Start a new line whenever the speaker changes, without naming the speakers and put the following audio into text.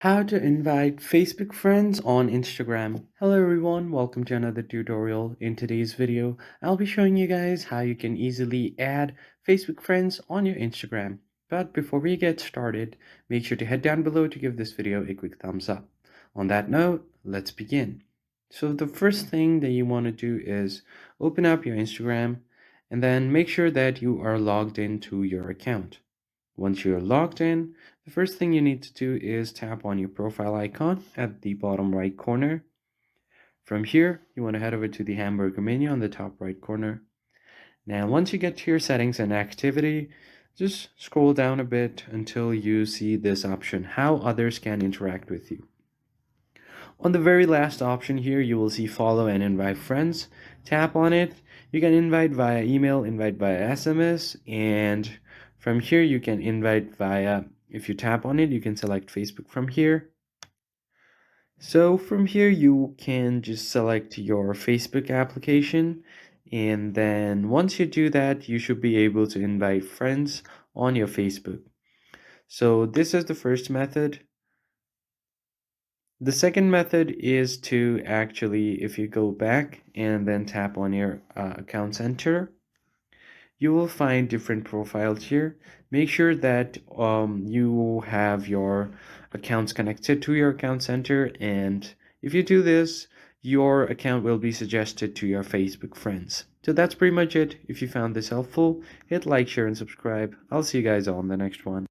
How to invite Facebook friends on Instagram. Hello everyone, welcome to another tutorial. In today's video, I'll be showing you guys how you can easily add Facebook friends on your Instagram. But before we get started, make sure to head down below to give this video a quick thumbs up. On that note, let's begin. So the first thing that you want to do is open up your Instagram and then make sure that you are logged into your account. Once you're logged in, the first thing you need to do is tap on your profile icon at the bottom right corner. From here, you want to head over to the hamburger menu on the top right corner. Now, once you get to your settings and activity, just scroll down a bit until you see this option, how others can interact with you. On the very last option here, you will see follow and invite friends. Tap on it. You can invite via email, invite via SMS, and from here you can invite via, if you tap on it, you can select Facebook from here. So from here you can just select your Facebook application, and then once you do that, you should be able to invite friends on your Facebook. So this is the first method. The second method is to actually, if you go back and then tap on your account center, you will find different profiles here. Make sure that you have your accounts connected to your account center, and if you do this, your account will be suggested to your Facebook friends. So that's pretty much it. If you found this helpful, hit like, share, and subscribe. I'll see you guys on the next one.